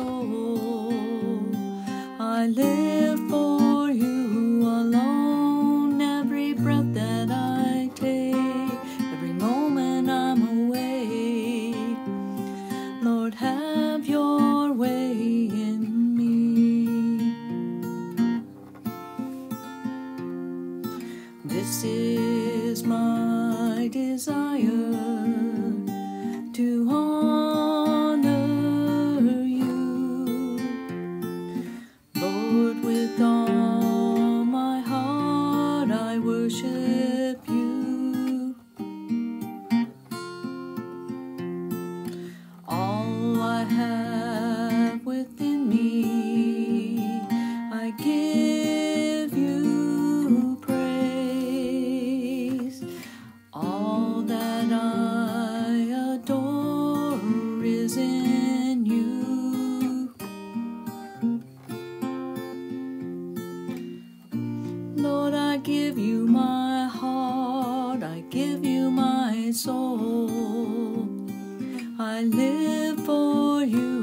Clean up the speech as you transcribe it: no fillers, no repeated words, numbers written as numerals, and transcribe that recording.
soul. I live for you alone, every breath that I take, every moment I'm awake. Lord, have your way in me. This is my desire, to honor you, Lord. With all my heart I worship you. All I have within me, I give you praise. All that I adore is in you. Lord, I give you my heart, I give you my soul. I live for you.